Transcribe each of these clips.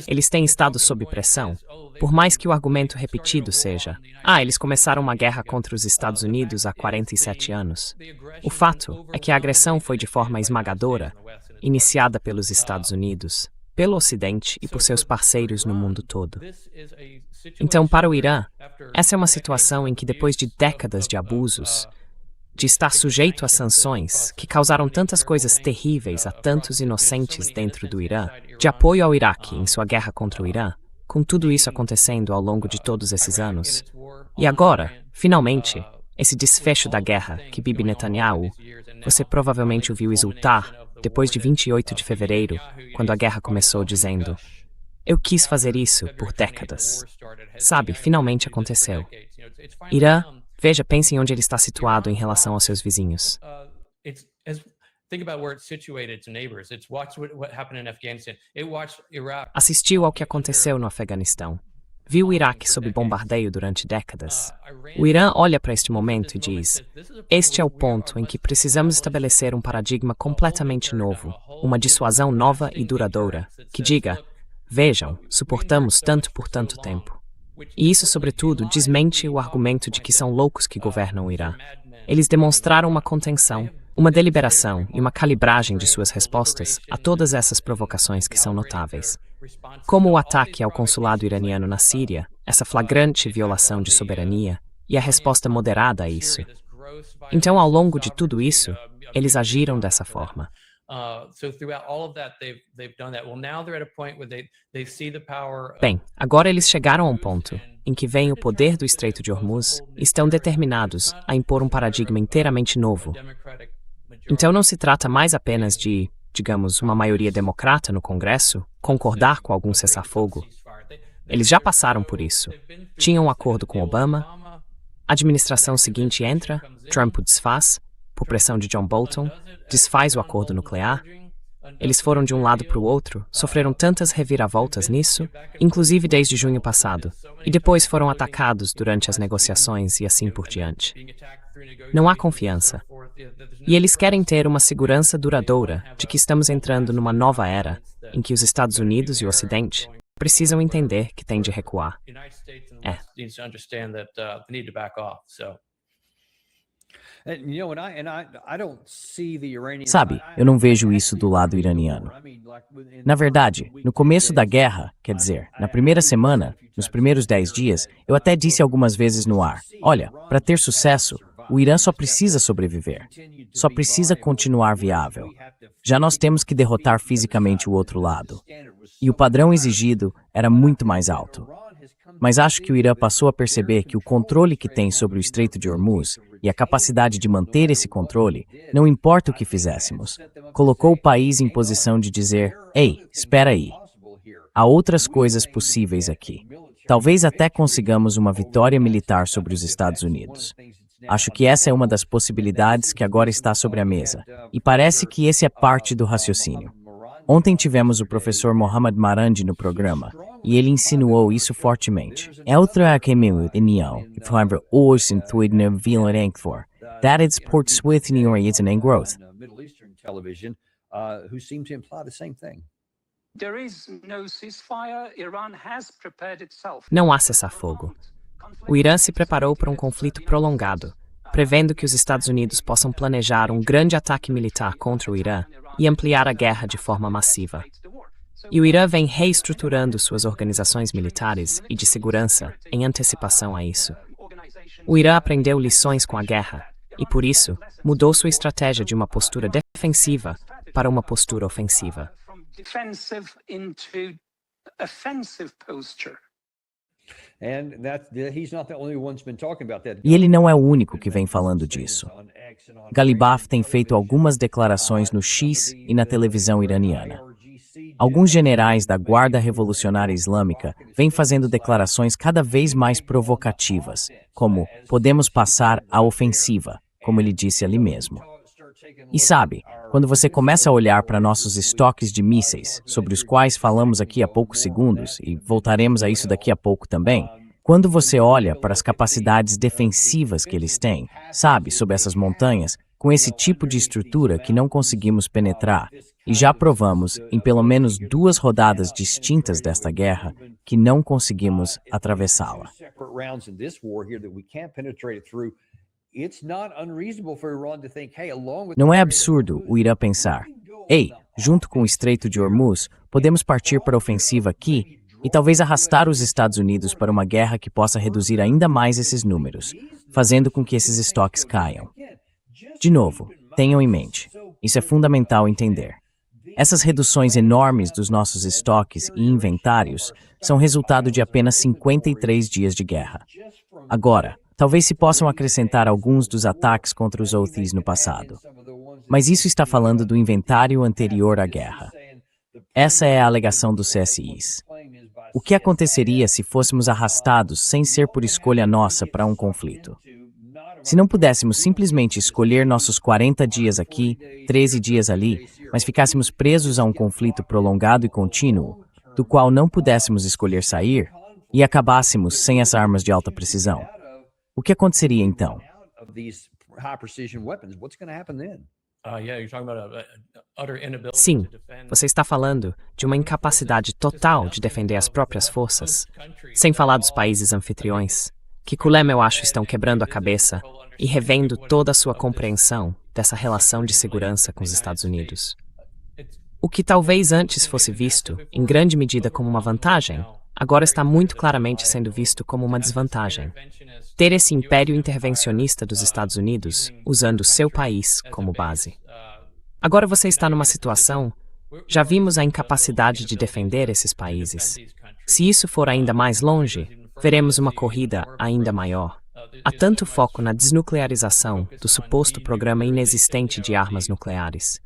Eles têm estado sob pressão, por mais que o argumento repetido seja: eles começaram uma guerra contra os Estados Unidos há 47 anos. O fato é que a agressão foi de forma esmagadora, iniciada pelos Estados Unidos, pelo Ocidente e por seus parceiros no mundo todo. Então, para o Irã, essa é uma situação em que, depois de décadas de abusos, de estar sujeito a sanções que causaram tantas coisas terríveis a tantos inocentes dentro do Irã, de apoio ao Iraque em sua guerra contra o Irã, com tudo isso acontecendo ao longo de todos esses anos, e agora, finalmente, esse desfecho da guerra que Bibi Netanyahu, você provavelmente o viu exultar depois de 28 de fevereiro, quando a guerra começou, dizendo: eu quis fazer isso por décadas. Sabe, finalmente aconteceu. Irã, veja, pense em onde ele está situado em relação aos seus vizinhos. Assistiu ao que aconteceu no Afeganistão. Viu o Iraque sob bombardeio durante décadas. O Irã olha para este momento e diz: este é o ponto em que precisamos estabelecer um paradigma completamente novo, uma dissuasão nova e duradoura, que diga: vejam, suportamos tanto por tanto tempo. E isso, sobretudo, desmente o argumento de que são loucos que governam o Irã. Eles demonstraram uma contenção, uma deliberação e uma calibragem de suas respostas a todas essas provocações que são notáveis. Como o ataque ao consulado iraniano na Síria, essa flagrante violação de soberania e a resposta moderada a isso. Então, ao longo de tudo isso, eles agiram dessa forma. Bem, agora eles chegaram a um ponto em que veem o poder do Estreito de Hormuz e estão determinados a impor um paradigma inteiramente novo. Então não se trata mais apenas de, digamos, uma maioria democrata no Congresso concordar com algum cessar-fogo. Eles já passaram por isso. Tinham um acordo com Obama, a administração seguinte entra, Trump o desfaz, por pressão de John Bolton, desfaz o acordo nuclear. Eles foram de um lado para o outro, sofreram tantas reviravoltas nisso, inclusive desde junho passado, e depois foram atacados durante as negociações e assim por diante. Não há confiança. E eles querem ter uma segurança duradoura de que estamos entrando numa nova era, em que os Estados Unidos e o Ocidente precisam entender que têm de recuar. Sabe, eu não vejo isso do lado iraniano. Na verdade, no começo da guerra, quer dizer, na primeira semana, nos primeiros 10 dias, eu até disse algumas vezes no ar: olha, para ter sucesso, o Irã só precisa sobreviver. Só precisa continuar viável. Já nós temos que derrotar fisicamente o outro lado. E o padrão exigido era muito mais alto. Mas acho que o Irã passou a perceber que o controle que tem sobre o Estreito de Hormuz e a capacidade de manter esse controle, não importa o que fizéssemos, colocou o país em posição de dizer: ei, espera aí. Há outras coisas possíveis aqui. Talvez até consigamos uma vitória militar sobre os Estados Unidos. Acho que essa é uma das possibilidades que agora está sobre a mesa, e parece que esse é parte do raciocínio. Ontem tivemos o professor Mohammad Marandi no programa, e ele insinuou isso fortemente. That it's ports with New York and growth. Não há cessar-fogo. O Irã se preparou para um conflito prolongado, prevendo que os Estados Unidos possam planejar um grande ataque militar contra o Irã e ampliar a guerra de forma massiva. E o Irã vem reestruturando suas organizações militares e de segurança em antecipação a isso. O Irã aprendeu lições com a guerra e, por isso, mudou sua estratégia de uma postura defensiva para uma postura ofensiva. E ele não é o único que vem falando disso. Galibaf tem feito algumas declarações no X e na televisão iraniana. Alguns generais da Guarda Revolucionária Islâmica vêm fazendo declarações cada vez mais provocativas, como podemos passar à ofensiva, como ele disse ali mesmo. E sabe, quando você começa a olhar para nossos estoques de mísseis, sobre os quais falamos aqui há poucos segundos, e voltaremos a isso daqui a pouco também, quando você olha para as capacidades defensivas que eles têm, sabe, sobre essas montanhas, com esse tipo de estrutura que não conseguimos penetrar, e já provamos, em pelo menos 2 rodadas distintas desta guerra, que não conseguimos atravessá-la. Não é absurdo o Irã pensar: ei, junto com o Estreito de Hormuz, podemos partir para a ofensiva aqui e talvez arrastar os Estados Unidos para uma guerra que possa reduzir ainda mais esses números, fazendo com que esses estoques caiam. De novo, tenham em mente, isso é fundamental entender. Essas reduções enormes dos nossos estoques e inventários são resultado de apenas 53 dias de guerra. Agora, talvez se possam acrescentar alguns dos ataques contra os Houthis no passado. Mas isso está falando do inventário anterior à guerra. Essa é a alegação dos CSIs. O que aconteceria se fôssemos arrastados sem ser por escolha nossa para um conflito? Se não pudéssemos simplesmente escolher nossos 40 dias aqui, 13 dias ali, mas ficássemos presos a um conflito prolongado e contínuo, do qual não pudéssemos escolher sair, e acabássemos sem as armas de alta precisão, o que aconteceria então? Sim, você está falando de uma incapacidade total de defender as próprias forças, sem falar dos países anfitriões, que Kulem, eu acho, estão quebrando a cabeça e revendo toda a sua compreensão dessa relação de segurança com os Estados Unidos. O que talvez antes fosse visto, em grande medida, como uma vantagem, agora está muito claramente sendo visto como uma desvantagem. Ter esse império intervencionista dos Estados Unidos usando seu país como base. Agora você está numa situação, já vimos a incapacidade de defender esses países. Se isso for ainda mais longe, veremos uma corrida ainda maior. Há tanto foco na desnuclearização do suposto programa inexistente de armas nucleares.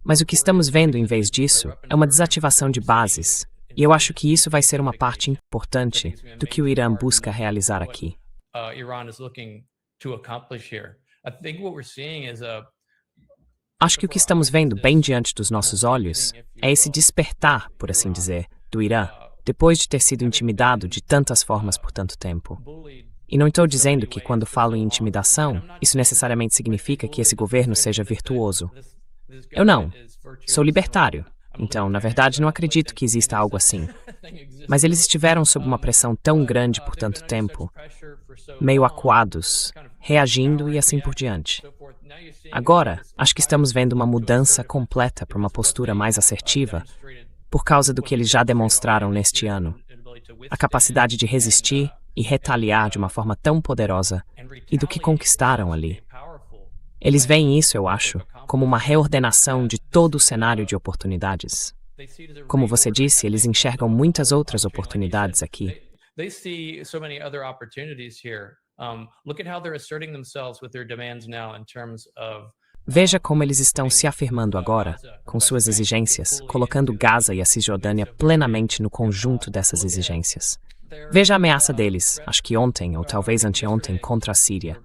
Mas o que estamos vendo em vez disso é uma desativação de bases, e eu acho que isso vai ser uma parte importante do que o Irã busca realizar aqui. Acho que o que estamos vendo bem diante dos nossos olhos é esse despertar, por assim dizer, do Irã, depois de ter sido intimidado de tantas formas por tanto tempo. E não estou dizendo que, quando falo em intimidação, isso necessariamente significa que esse governo seja virtuoso. Eu não. Sou libertário. Então, na verdade, não acredito que exista algo assim. Mas eles estiveram sob uma pressão tão grande por tanto tempo, meio acuados, reagindo e assim por diante. Agora, acho que estamos vendo uma mudança completa para uma postura mais assertiva, por causa do que eles já demonstraram neste ano. A capacidade de resistir e retaliar de uma forma tão poderosa e do que conquistaram ali. Eles veem isso, eu acho, como uma reordenação de todo o cenário de oportunidades. Como você disse, eles enxergam muitas outras oportunidades aqui. Veja como eles estão se afirmando agora, com suas exigências, colocando Gaza e a Cisjordânia plenamente no conjunto dessas exigências. Veja a ameaça deles, acho que ontem ou talvez anteontem, contra a Síria.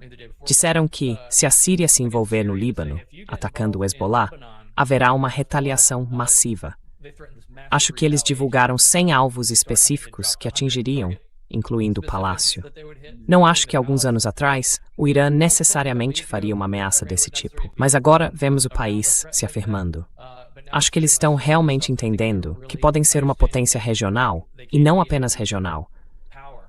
Disseram que, se a Síria se envolver no Líbano, atacando o Hezbollah, haverá uma retaliação massiva. Acho que eles divulgaram 100 alvos específicos que atingiriam, incluindo o palácio. Não acho que alguns anos atrás, o Irã necessariamente faria uma ameaça desse tipo, mas agora vemos o país se afirmando. Acho que eles estão realmente entendendo que podem ser uma potência regional, e não apenas regional.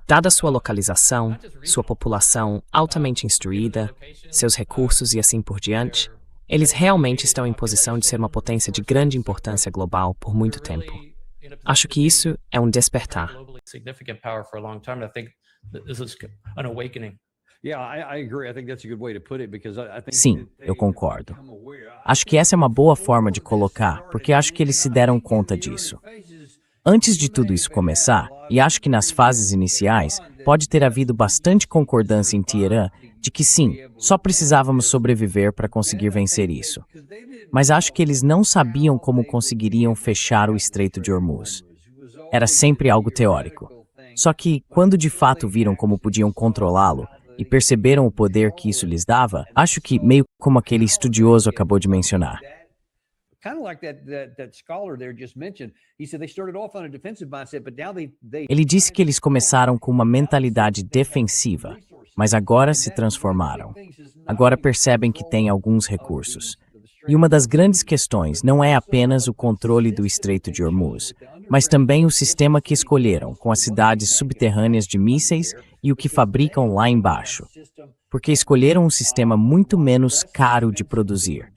Dada sua localização, sua população altamente instruída, seus recursos e assim por diante, eles realmente estão em posição de ser uma potência de grande importância global por muito tempo. Acho que isso é um despertar. Sim, eu concordo. Acho que essa é uma boa forma de colocar, porque acho que eles se deram conta disso. Antes de tudo isso começar, e acho que nas fases iniciais, pode ter havido bastante concordância em Teherã de que sim, só precisávamos sobreviver para conseguir vencer isso. Mas acho que eles não sabiam como conseguiriam fechar o Estreito de Hormuz. Era sempre algo teórico. Só que, quando de fato viram como podiam controlá-lo e perceberam o poder que isso lhes dava, acho que, meio como aquele estudioso acabou de mencionar, ele disse que eles começaram com uma mentalidade defensiva, mas agora se transformaram. Agora percebem que têm alguns recursos. E uma das grandes questões não é apenas o controle do Estreito de Hormuz, mas também o sistema que escolheram, com as cidades subterrâneas de mísseis e o que fabricam lá embaixo. Porque escolheram um sistema muito menos caro de produzir,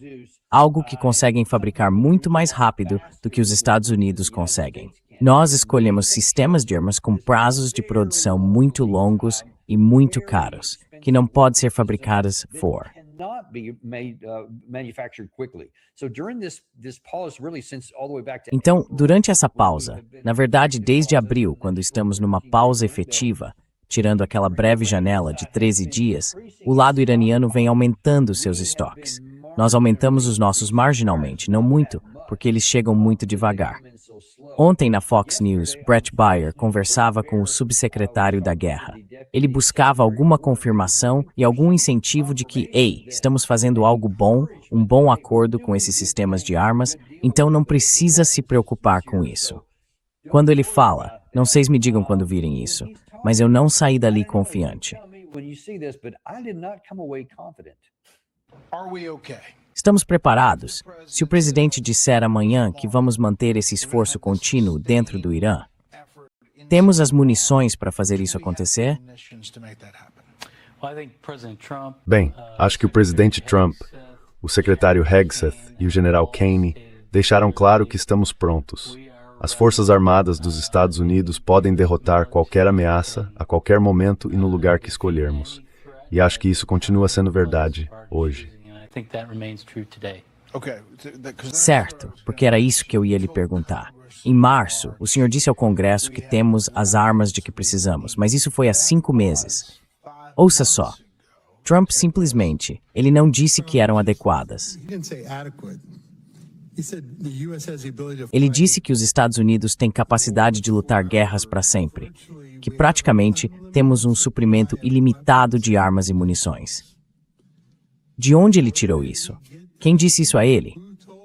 algo que conseguem fabricar muito mais rápido do que os Estados Unidos conseguem. Nós escolhemos sistemas de armas com prazos de produção muito longos e muito caros, que não podem ser fabricados fora. Então, durante essa pausa, na verdade desde abril, quando estamos numa pausa efetiva, tirando aquela breve janela de 13 dias, o lado iraniano vem aumentando seus estoques. Nós aumentamos os nossos marginalmente, não muito, porque eles chegam muito devagar. Ontem na Fox News, Brett Baier conversava com o subsecretário da Guerra. Ele buscava alguma confirmação e algum incentivo de que, ei, estamos fazendo algo bom, um bom acordo com esses sistemas de armas, então não precisa se preocupar com isso. Quando ele fala, não sei se me digam quando virem isso, mas eu não saí dali confiante. Estamos preparados? Se o presidente disser amanhã que vamos manter esse esforço contínuo dentro do Irã, temos as munições para fazer isso acontecer? Bem, acho que o presidente Trump, o secretário Hegseth e o general Kane deixaram claro que estamos prontos. As Forças Armadas dos Estados Unidos podem derrotar qualquer ameaça, a qualquer momento e no lugar que escolhermos. E acho que isso continua sendo verdade hoje. Certo, porque era isso que eu ia lhe perguntar. Em março, o senhor disse ao Congresso que temos as armas de que precisamos, mas isso foi há 5 meses. Ouça só, Trump simplesmente, ele não disse que eram adequadas. Ele disse que os Estados Unidos têm capacidade de lutar guerras para sempre, que praticamente temos um suprimento ilimitado de armas e munições. De onde ele tirou isso? Quem disse isso a ele?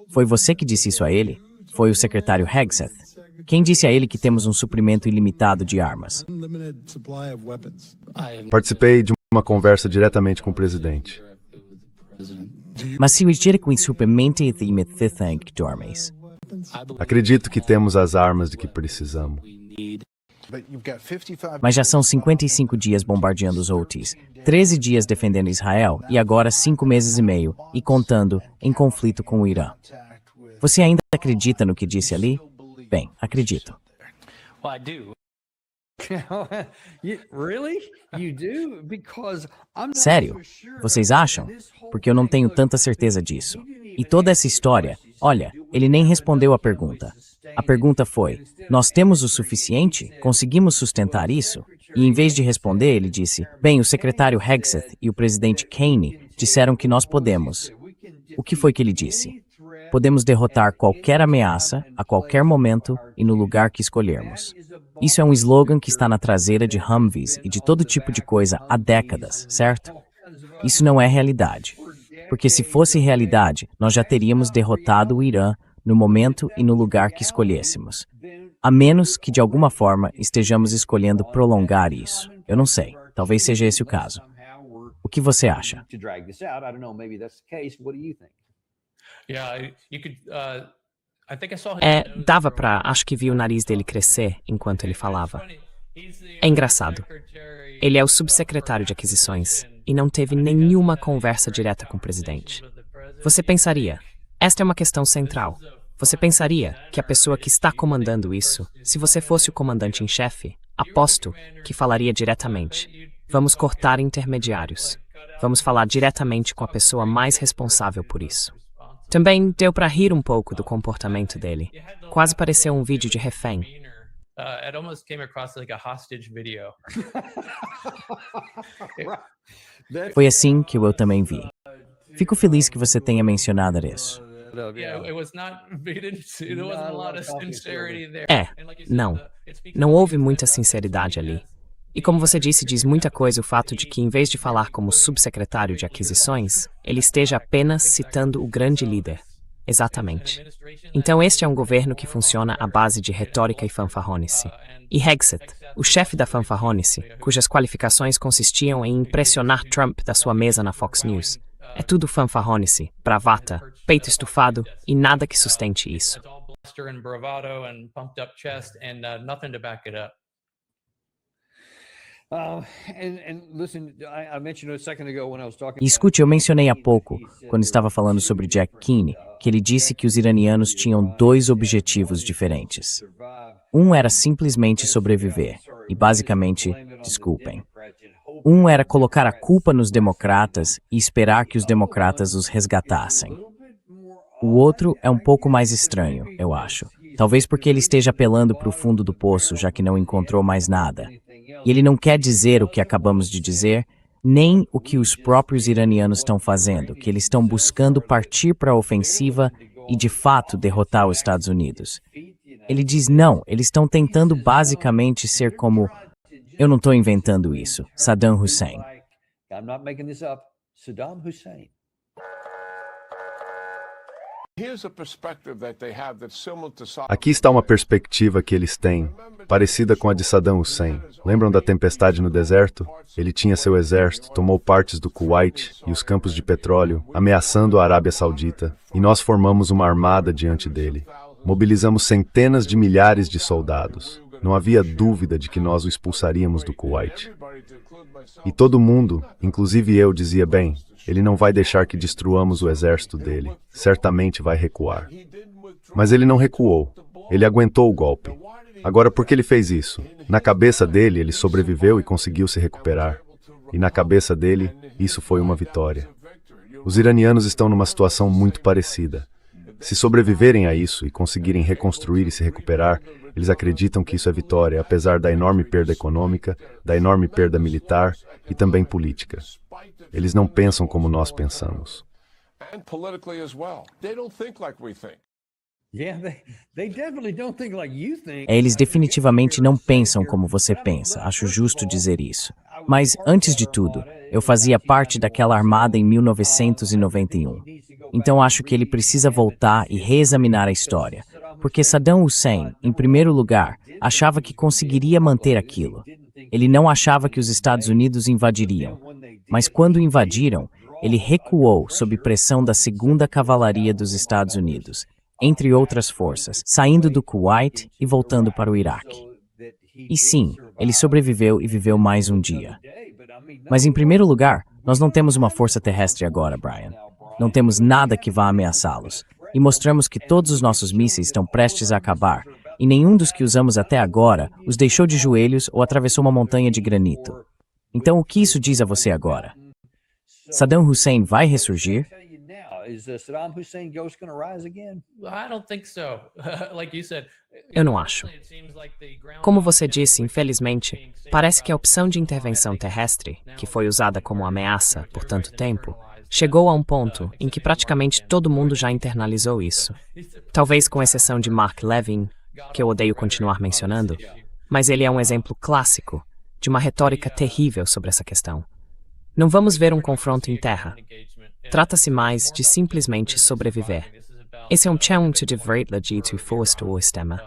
Foi você que disse isso a ele? Foi o secretário Hegseth? Quem disse a ele que temos um suprimento ilimitado de armas? Participei de uma conversa diretamente com o presidente. Mas se o tira com suprimento ilimitado de armas? Acredito que temos as armas de que precisamos. Mas já são 55 dias bombardeando os Houthis, 13 dias defendendo Israel e agora 5 meses e meio, e contando, em conflito com o Irã. Você ainda acredita no que disse ali? Bem, acredito. Sério? Vocês acham? Porque eu não tenho tanta certeza disso. E toda essa história, olha, ele nem respondeu a pergunta. A pergunta foi, nós temos o suficiente? Conseguimos sustentar isso? E em vez de responder, ele disse, bem, o secretário Hegseth e o presidente Kane disseram que nós podemos. O que foi que ele disse? Podemos derrotar qualquer ameaça, a qualquer momento e no lugar que escolhermos. Isso é um slogan que está na traseira de Humvees e de todo tipo de coisa há décadas, certo? Isso não é realidade. Porque se fosse realidade, nós já teríamos derrotado o Irã no momento e no lugar que escolhêssemos. A menos que, de alguma forma, estejamos escolhendo prolongar isso. Eu não sei. Talvez seja esse o caso. O que você acha? Dava pra, acho que vi o nariz dele crescer enquanto ele falava. É engraçado. Ele é o subsecretário de aquisições e não teve nenhuma conversa direta com o presidente. Você pensaria, esta é uma questão central. Você pensaria que a pessoa que está comandando isso, se você fosse o comandante em chefe, aposto que falaria diretamente. Vamos cortar intermediários. Vamos falar diretamente com a pessoa mais responsável por isso. Também deu para rir um pouco do comportamento dele. Quase pareceu um vídeo de refém. Foi assim que eu também vi. Fico feliz que você tenha mencionado isso. Não. Não houve muita sinceridade ali. E como você disse, diz muita coisa o fato de que, em vez de falar como subsecretário de aquisições, ele esteja apenas citando o grande líder. Exatamente. Então este é um governo que funciona à base de retórica e fanfarronice. E Hegseth, o chefe da fanfarronice, cujas qualificações consistiam em impressionar Trump da sua mesa na Fox News, é tudo fanfarronice, bravata, peito estufado e nada que sustente isso. E escute, eu mencionei há pouco, quando estava falando sobre Jack Kenney, que ele disse que os iranianos tinham dois objetivos diferentes. Um era simplesmente sobreviver, e basicamente, desculpem. Um era colocar a culpa nos democratas e esperar que os democratas os resgatassem. O outro é um pouco mais estranho, eu acho. Talvez porque ele esteja apelando para o fundo do poço, já que não encontrou mais nada. E ele não quer dizer o que acabamos de dizer, nem o que os próprios iranianos estão fazendo, que eles estão buscando partir para a ofensiva e, de fato, derrotar os Estados Unidos. Ele diz não, eles estão tentando basicamente ser como... Eu não estou inventando isso, Saddam Hussein. Aqui está uma perspectiva que eles têm, parecida com a de Saddam Hussein. Lembram da tempestade no deserto? Ele tinha seu exército, tomou partes do Kuwait e os campos de petróleo, ameaçando a Arábia Saudita, e nós formamos uma armada diante dele. Mobilizamos centenas de milhares de soldados. Não havia dúvida de que nós o expulsaríamos do Kuwait. E todo mundo, inclusive eu, dizia, bem, ele não vai deixar que destruamos o exército dele. Certamente vai recuar. Mas ele não recuou. Ele aguentou o golpe. Agora, por que ele fez isso? Na cabeça dele, ele sobreviveu e conseguiu se recuperar. E na cabeça dele, isso foi uma vitória. Os iranianos estão numa situação muito parecida. Se sobreviverem a isso e conseguirem reconstruir e se recuperar, eles acreditam que isso é vitória, apesar da enorme perda econômica, da enorme perda militar e também política. Eles não pensam como nós pensamos. Eles definitivamente não pensam como você pensa, acho justo dizer isso. Mas, antes de tudo, eu fazia parte daquela armada em 1991. Então acho que ele precisa voltar e reexaminar a história. Porque Saddam Hussein, em primeiro lugar, achava que conseguiria manter aquilo. Ele não achava que os Estados Unidos invadiriam. Mas quando invadiram, ele recuou sob pressão da 2ª Cavalaria dos Estados Unidos, entre outras forças, saindo do Kuwait e voltando para o Iraque. E sim, ele sobreviveu e viveu mais um dia. Mas em primeiro lugar, nós não temos uma força terrestre agora, Brian. Não temos nada que vá ameaçá-los. E mostramos que todos os nossos mísseis estão prestes a acabar, e nenhum dos que usamos até agora os deixou de joelhos ou atravessou uma montanha de granito. Então o que isso diz a você agora? Saddam Hussein vai ressurgir? Eu não acho. Como você disse, infelizmente, parece que a opção de intervenção terrestre, que foi usada como ameaça por tanto tempo, chegou a um ponto em que praticamente todo mundo já internalizou isso. Talvez com exceção de Mark Levin, que eu odeio continuar mencionando, mas ele é um exemplo clássico de uma retórica terrível sobre essa questão. Não vamos ver um confronto em terra. Trata-se mais de simplesmente sobreviver. Esse é um chão to divert to force o sistema.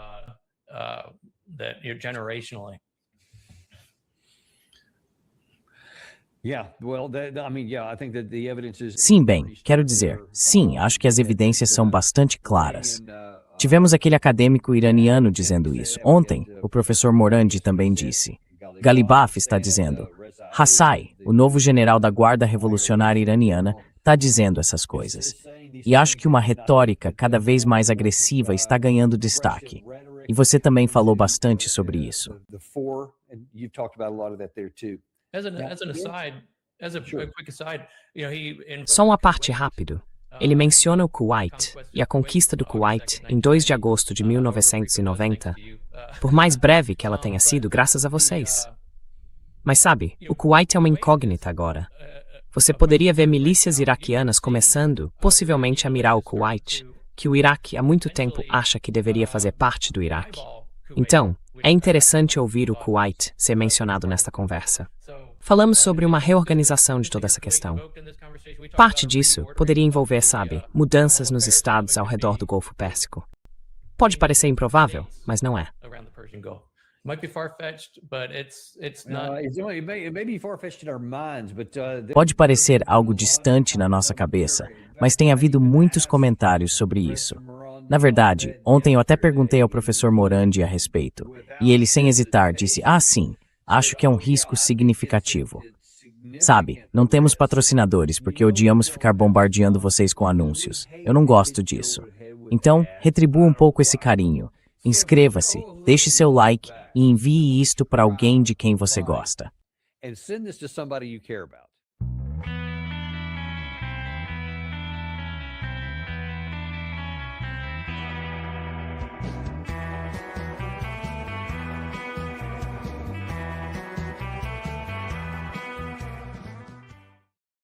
Sim, bem, quero dizer, sim, acho que as evidências são bastante claras. Tivemos aquele acadêmico iraniano dizendo isso. Ontem, o professor Morandi também disse. Ghalibaf está dizendo. Hassai, o novo general da Guarda Revolucionária Iraniana, está dizendo essas coisas. E acho que uma retórica cada vez mais agressiva está ganhando destaque. E você também falou bastante sobre isso. Só uma parte rápido. Ele menciona o Kuwait e a conquista do Kuwait em 2 de agosto de 1990, por mais breve que ela tenha sido, graças a vocês. Mas sabe, o Kuwait é uma incógnita agora. Você poderia ver milícias iraquianas começando, possivelmente, a mirar o Kuwait, que o Iraque há muito tempo acha que deveria fazer parte do Iraque. Então, é interessante ouvir o Kuwait ser mencionado nesta conversa. Falamos sobre uma reorganização de toda essa questão. Parte disso poderia envolver, sabe, mudanças nos estados ao redor do Golfo Pérsico. Pode parecer improvável, mas não é. Pode parecer algo distante na nossa cabeça, mas tem havido muitos comentários sobre isso. Na verdade, ontem eu até perguntei ao professor Morandi a respeito, e ele, sem hesitar, disse: sim, acho que é um risco significativo. Sabe, não temos patrocinadores porque odiamos ficar bombardeando vocês com anúncios. Eu não gosto disso. Então, retribua um pouco esse carinho. Inscreva-se, deixe seu like e envie isto para alguém de quem você gosta. And send this to somebody you care about.